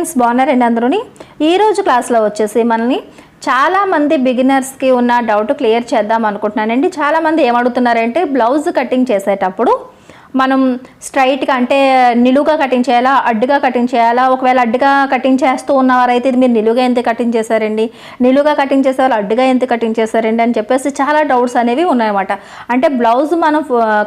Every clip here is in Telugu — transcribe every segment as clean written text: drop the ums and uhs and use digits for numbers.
ఫ్రెండ్స్, బాగున్నారండి అందరూని. ఈరోజు క్లాస్లో వచ్చేసి మనల్ని చాలామంది బిగినర్స్కి ఉన్న డౌట్ క్లియర్ చేద్దాం అనుకుంటున్నానండి. చాలామంది ఏమడుగుతున్నారంటే బ్లౌజ్ కటింగ్ చేసేటప్పుడు మనం స్ట్రైట్గా అంటే నిలువుగా కటింగ్ చేయాలా, అడ్డుగా కటింగ్ చేయాలా? ఒకవేళ అడ్డుగా కటింగ్ చేస్తూ ఉన్నవారైతే ఇది మీరు నిలువుగా ఎంత కటింగ్ చేశారండి, నిలువుగా కటింగ్ చేసేవాళ్ళు అడ్డుగా ఎంత కటింగ్ చేశారండి అని చెప్పేసి చాలా డౌట్స్ అనేవి ఉన్నాయన్నమాట. అంటే బ్లౌజ్ మనం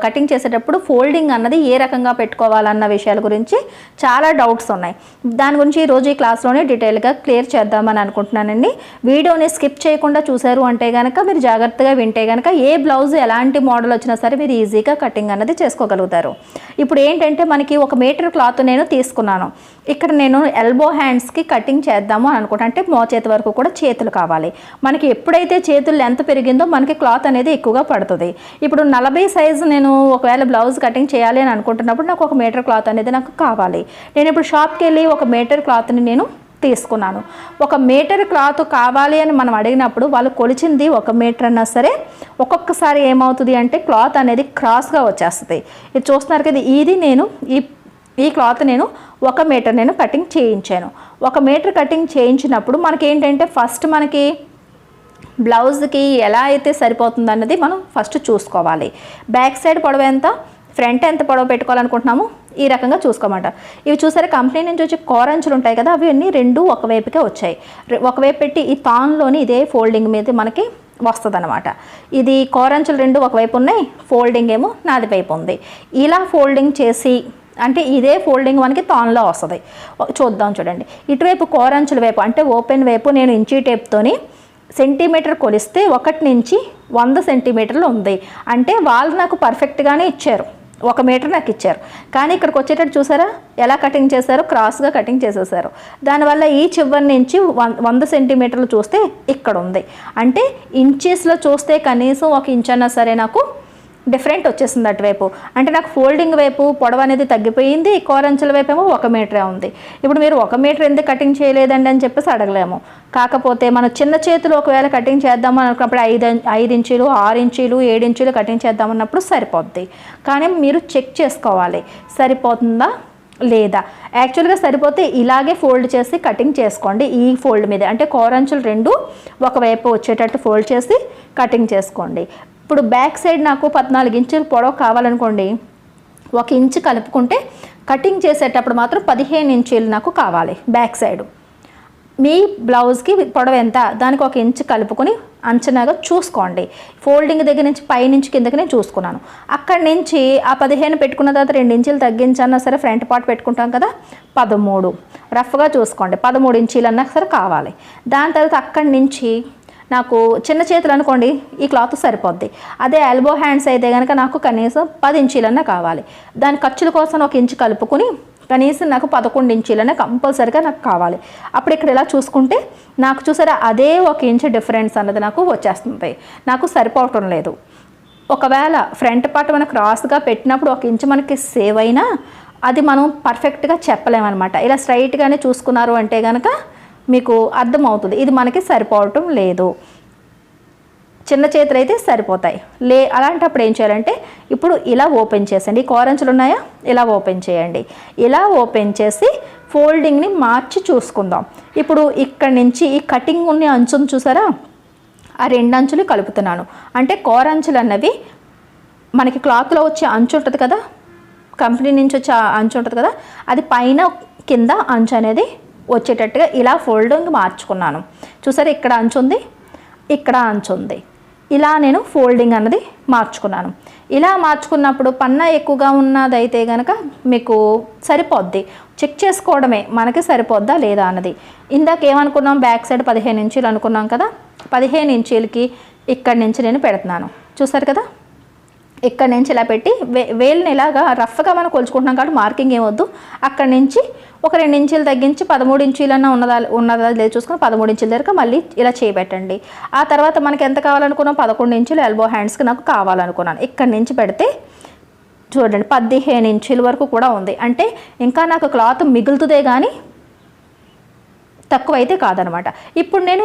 కటింగ్ చేసేటప్పుడు ఫోల్డింగ్ అన్నది ఏ రకంగా పెట్టుకోవాలన్న విషయాల గురించి చాలా డౌట్స్ ఉన్నాయి. దాని గురించి ఈరోజు ఈ క్లాస్లోనే డీటెయిల్గా క్లియర్ చేద్దామని అనుకుంటున్నానండి. వీడియోని స్కిప్ చేయకుండా చూశారు అంటే కనుక, మీరు జాగ్రత్తగా వింటే కనుక ఏ బ్లౌజ్ ఎలాంటి మోడల్ వచ్చినా సరే మీరు ఈజీగా కటింగ్ అన్నది చేసుకోగలుగుతారు. ఇప్పుడు ఏంటంటే మనకి 1 మీటర్ క్లాత్ నేను తీసుకున్నాను. ఇక్కడ నేను ఎల్బో హ్యాండ్స్కి కటింగ్ చేద్దాము అని అనుకుంటా. అంటే మోచేతి వరకు కూడా చేతులు కావాలి మనకి. ఎప్పుడైతే చేతులు లెంత్ పెరిగిందో మనకి క్లాత్ అనేది ఎక్కువగా పడుతుంది. ఇప్పుడు 40 సైజు నేను ఒకవేళ బ్లౌజ్ కటింగ్ చేయాలి అని అనుకుంటున్నప్పుడు నాకు 1 మీటర్ క్లాత్ అనేది నాకు కావాలి. నేను ఇప్పుడు షాప్కి వెళ్ళి 1 మీటర్ క్లాత్ని నేను తీసుకున్నాను. 1 మీటర్ క్లాత్ కావాలి అని మనం అడిగినప్పుడు వాళ్ళు కొలిచింది 1 మీటర్ అన్నా సరే ఒక్కొక్కసారి ఏమవుతుంది అంటే క్లాత్ అనేది క్రాస్గా వచ్చేస్తుంది. ఇది చూస్తున్నారు కదా, ఇది నేను ఈ క్లాత్ నేను 1 మీటర్ నేను కటింగ్ చేయించాను. 1 మీటర్ కటింగ్ చేయించినప్పుడు మనకి ఏంటంటే ఫస్ట్ మనకి బ్లౌజ్కి ఎలా అయితే సరిపోతుంది అన్నది మనం ఫస్ట్ చూసుకోవాలి. బ్యాక్ సైడ్ పొడవు ఎంత, ఫ్రంట్ ఎంత పొడవు పెట్టుకోవాలనుకుంటున్నాము ఈ రకంగా చూసుకోమాట. ఇవి చూసారా, కంపెనీ నుంచి వచ్చి కోరంచులు ఉంటాయి కదా, అవి అన్నీ 2 ఒకవైపుకే వచ్చాయి. ఒకవైపు పెట్టి ఈ తాన్లోని ఇదే ఫోల్డింగ్ మీద మనకి వస్తుంది అనమాట. ఇది కోరంచులు 2 ఒకవైపు ఉన్నాయి, ఫోల్డింగ్ ఏమో నాది వైపు ఉంది. ఇలా ఫోల్డింగ్ చేసి అంటే ఇదే ఫోల్డింగ్ మనకి తాన్లో వస్తుంది. చూద్దాం చూడండి, ఇటువైపు కోరంచుల వైపు అంటే ఓపెన్ వైపు నేను ఇంచీ టేప్తోని సెంటీమీటర్ కొలిస్తే 1 నుంచి 100 సెంటీమీటర్లు ఉంది. అంటే వాళ్ళు నాకు పర్ఫెక్ట్గానే ఇచ్చారు, 1 మీటర్ నాకు ఇచ్చారు. కానీ ఇక్కడికి వచ్చేటట్టు చూసారా ఎలా కటింగ్ చేశారో, క్రాస్గా కటింగ్ చేసేసారు. దానివల్ల ఈ చివరి నుంచి 100 సెంటీమీటర్లు చూస్తే ఇక్కడ ఉంది. అంటే ఇంచెస్లో చూస్తే కనీసం 1 ఇంచ్ అన్నా సరే నాకు డిఫరెంట్ వచ్చేసింది అటువైపు. అంటే నాకు ఫోల్డింగ్ వైపు పొడవు అనేది తగ్గిపోయింది, కోరంచుల వైపు ఏమో 1 మీటరే ఉంది. ఇప్పుడు మీరు 1 మీటర్ ఎందుకు కటింగ్ చేయలేదండి అని చెప్పేసి అడగలేము. కాకపోతే మన చిన్న చేతులు ఒకవేళ కటింగ్ చేద్దాము అనుకున్నప్పుడు 5 ఇంచీలు 6 ఇంచీలు 7 ఇంచీలు కటింగ్ చేద్దామన్నప్పుడు సరిపోద్ది. కానీ మీరు చెక్ చేసుకోవాలి సరిపోతుందా లేదా. యాక్చువల్గా సరిపోతే ఇలాగే ఫోల్డ్ చేసి కటింగ్ చేసుకోండి. ఈ ఫోల్డ్ మీద అంటే కోరంచులు 2 ఒకవైపు వచ్చేటట్టు ఫోల్డ్ చేసి కటింగ్ చేసుకోండి. ఇప్పుడు బ్యాక్ సైడ్ నాకు 14 ఇంచులు పొడవు కావాలనుకోండి, 1 ఇంచు కలుపుకుంటే కటింగ్ చేసేటప్పుడు మాత్రం 15 ఇంచీలు నాకు కావాలి బ్యాక్ సైడ్. మీ బ్లౌజ్కి పొడవు ఎంత దానికి 1 ఇంచు కలుపుకొని అంచనాగా చూసుకోండి. ఫోల్డింగ్ దగ్గర నుంచి పైనుంచి కిందకి నేను చూసుకున్నాను. అక్కడి నుంచి ఆ 15 పెట్టుకున్న తర్వాత 2 ఇంచులు తగ్గించన్నా సరే ఫ్రంట్ పార్ట్ పెట్టుకుంటాం కదా, 13 రఫ్గా చూసుకోండి. 13 ఇంచీలు అన్నా సరే కావాలి. దాని తర్వాత అక్కడి నుంచి నాకు చిన్న చేతులు అనుకోండి ఈ క్లాత్ సరిపోద్ది. అదే ఎల్బో హ్యాండ్స్ అయితే కనుక నాకు కనీసం 10 ఇంచీలన్నా కావాలి. దాని ఖర్చుల కోసం 1 ఇంచు కలుపుకొని కనీసం నాకు 11 ఇంచీలన్నా కంపల్సరీగా నాకు కావాలి. అప్పుడు ఇక్కడ ఇలా చూసుకుంటే నాకు చూసారా అదే 1 ఇంచు డిఫరెన్స్ అన్నది నాకు వచ్చేస్తుంది. నాకు సరిపోవటం లేదు. ఒకవేళ ఫ్రంట్ పార్ట్ మనకు క్రాస్గా పెట్టినప్పుడు 1 ఇంచు మనకి సేవ్ అయినా అది మనం పర్ఫెక్ట్గా చెప్పలేమన్నమాట. ఇలా స్ట్రైట్గానే చూసుకున్నారు అంటే కనుక మీకు అర్థమవుతుంది ఇది మనకి సరిపోవటం లేదు. చిన్న చేతులు అయితే సరిపోతాయి. అలాంటప్పుడు ఏం చేయాలంటే ఇప్పుడు ఇలా ఓపెన్ చేసండి. ఈ కోరంచులు ఉన్నాయా, ఇలా ఓపెన్ చేయండి. ఇలా ఓపెన్ చేసి ఫోల్డింగ్ని మార్చి చూసుకుందాం. ఇప్పుడు ఇక్కడి నుంచి ఈ కటింగ్ ఉన్న అంచును చూసారా, ఆ 2 అంచులు కలుపుతున్నాను. అంటే కోరంచులు అన్నవి మనకి క్లాత్లో వచ్చే అంచు ఉంటుంది కదా, కంపెనీ నుంచి వచ్చే అంచు ఉంటుంది కదా, అది పైన కింద అంచు అనేది వచ్చేటట్టుగా ఇలా ఫోల్డింగ్ మార్చుకున్నాను. చూసారా ఇక్కడ అంచు ఉంది, ఇక్కడ అంచు ఉంది. ఇలా నేను ఫోల్డింగ్ అన్నది మార్చుకున్నాను. ఇలా మార్చుకున్నప్పుడు పన్నా ఎక్కువగా ఉన్నదైతే కనుక మీకు సరిపోద్ది. చెక్ చేసుకోవడమే మనకి సరిపోద్దా లేదా అన్నది. ఇందాక ఏమనుకున్నాం, బ్యాక్ సైడ్ 15 ఇంచీలు అనుకున్నాం కదా, 15 ఇంచీలకి ఇక్కడి నుంచి నేను పెడుతున్నాను. చూసారు కదా, ఇక్కడ నుంచి ఇలా పెట్టి వేలుని ఇలాగా రఫ్గా మనం కొలుచుకుంటున్నాం కాబట్టి మార్కింగ్ ఏమొద్దు. అక్కడి నుంచి ఒక 2 ఇంచీలు తగ్గించి 13 ఇంచీలన్నా ఉన్నదా లేదు చూసుకుని 13 ఇంచుల దగ్గర మళ్ళీ ఇలా చేయబెట్టండి. ఆ తర్వాత మనకి ఎంత కావాలనుకున్నాం, 11 ఇంచులు ఎల్బో హ్యాండ్స్కి నాకు కావాలనుకున్నాను. ఇక్కడి నుంచి పెడితే చూడండి 15 ఇంచుల వరకు కూడా ఉంది. అంటే ఇంకా నాకు క్లాత్ మిగులుతుందే కానీ తక్కువ అయితే కాదనమాట. ఇప్పుడు నేను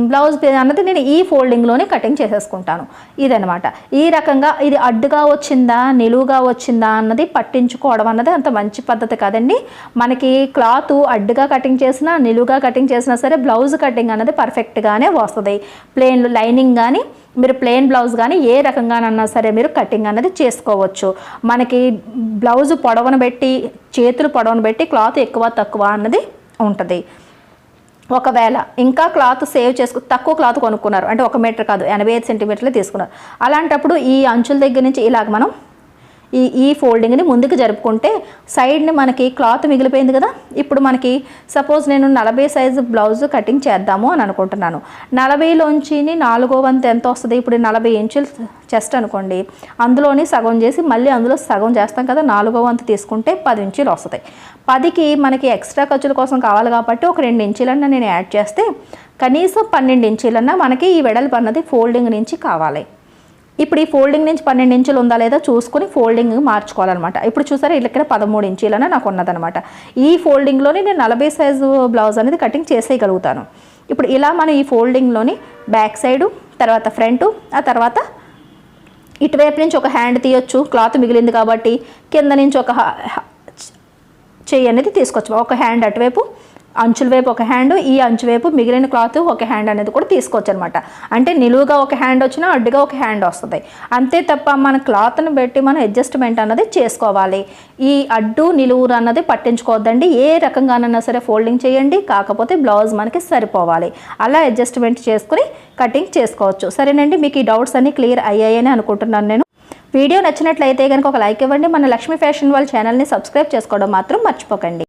బ్లౌజ్ అన్నది నేను ఈ ఫోల్డింగ్లోనే కటింగ్ చేసేసుకుంటాను. ఇదనమాట. ఈ రకంగా ఇది అడ్డుగా వచ్చిందా నిలువుగా వచ్చిందా అన్నది పట్టించుకోవడం అన్నది అంత మంచి పద్ధతి కాదండి. మనకి క్లాత్ అడ్డుగా కటింగ్ చేసినా నిలువుగా కటింగ్ చేసినా సరే బ్లౌజ్ కటింగ్ అన్నది పర్ఫెక్ట్గానే వస్తుంది. ప్లెయిన్ లైనింగ్ కానీ మీరు ప్లెయిన్ బ్లౌజ్ కానీ ఏ రకంగానన్నా సరే మీరు కటింగ్ అన్నది చేసుకోవచ్చు. మనకి బ్లౌజ్ పొడవును బట్టి చేతులు పొడవును బట్టి క్లాత్ ఎక్కువ తక్కువ అన్నది ఉంటుంది. ఒకవేళ ఇంకా క్లాత్ సేవ్ తక్కువ క్లాత్ కొనుక్కున్నారు అంటే 1 మీటర్ కాదు 85 సెంటీమీటర్లు తీసుకున్నారు. అలాంటప్పుడు ఈ అంచుల దగ్గర నుంచి ఇలాగ మనం ఈ ఫోల్డింగ్ని ముందుకు జరుపుకుంటే సైడ్ని మనకి క్లాత్ మిగిలిపోయింది కదా. ఇప్పుడు మనకి సపోజ్ నేను 40 సైజు బ్లౌజ్ కటింగ్ చేద్దాము అని అనుకుంటున్నాను. 40లోంచి 4వ వంతు ఎంత వస్తుంది? ఇప్పుడు 40 ఇంచులు చెస్ట్ అనుకోండి, అందులోని సగం చేసి మళ్ళీ అందులో సగం చేస్తాం కదా, 4వ వంతు తీసుకుంటే 10 ఇంచులు వస్తాయి. 10కి మనకి ఎక్స్ట్రా ఖర్చుల కోసం కావాలి కాబట్టి ఒక 2 ఇంచులన్నా నేను యాడ్ చేస్తే కనీసం 12 ఇంచులన్నా మనకి ఈ వెడల్పు అన్నది ఫోల్డింగ్ నుంచి కావాలి. ఇప్పుడు ఈ ఫోల్డింగ్ నుంచి 12 ఇంచులు ఉందా లేదా చూసుకొని ఫోల్డింగ్ మార్చుకోవాలన్నమాట. ఇప్పుడు చూసారా ఇక్కడ 13 ఇంచులనే నాకు ఉన్నదనమాట. ఈ ఫోల్డింగ్లోని నేను 40 సైజు బ్లౌజ్ అనేది కటింగ్ చేసేయగలుగుతాను. ఇప్పుడు ఇలా మనం ఈ ఫోల్డింగ్లోని బ్యాక్ సైడు, తర్వాత ఫ్రంట్, ఆ తర్వాత ఇటువైపు నుంచి ఒక హ్యాండ్ తీయొచ్చు క్లాత్ మిగిలింది కాబట్టి, కింద నుంచి ఒక చెయ్యి అనేది తీసుకోవచ్చు. ఒక హ్యాండ్ అటువైపు, అంచుల వైపు ఒక హ్యాండ్, ఈ అంచు వైపు మిగిలిన క్లాత్ ఒక హ్యాండ్ అనేది కూడా తీసుకోవచ్చు అనమాట. అంటే నిలువుగా ఒక హ్యాండ్ వచ్చినా అడ్డుగా ఒక హ్యాండ్ వస్తుంది. అంతే తప్ప మన క్లాత్ని బట్టి మనం అడ్జస్ట్మెంట్ అన్నది చేసుకోవాలి. ఈ అడ్డు నిలువు అన్నది పట్టించుకోవద్దండి. ఏ రకంగానైనా సరే ఫోల్డింగ్ చేయండి, కాకపోతే బ్లౌజ్ మనకి సరిపోవాలి. అలా అడ్జస్ట్మెంట్ చేసుకుని కటింగ్ చేసుకోవచ్చు. సరేనండి, మీకు ఈ డౌట్స్ అన్నీ క్లియర్ అయ్యాయని అనుకుంటున్నాను నేను. వీడియో నచ్చినట్లయితే కనుక ఒక లైక్ ఇవ్వండి. మన లక్ష్మీ ఫ్యాషన్ వాళ్ళ ఛానల్ని సబ్స్క్రైబ్ చేసుకోవడం మాత్రం మర్చిపోకండి.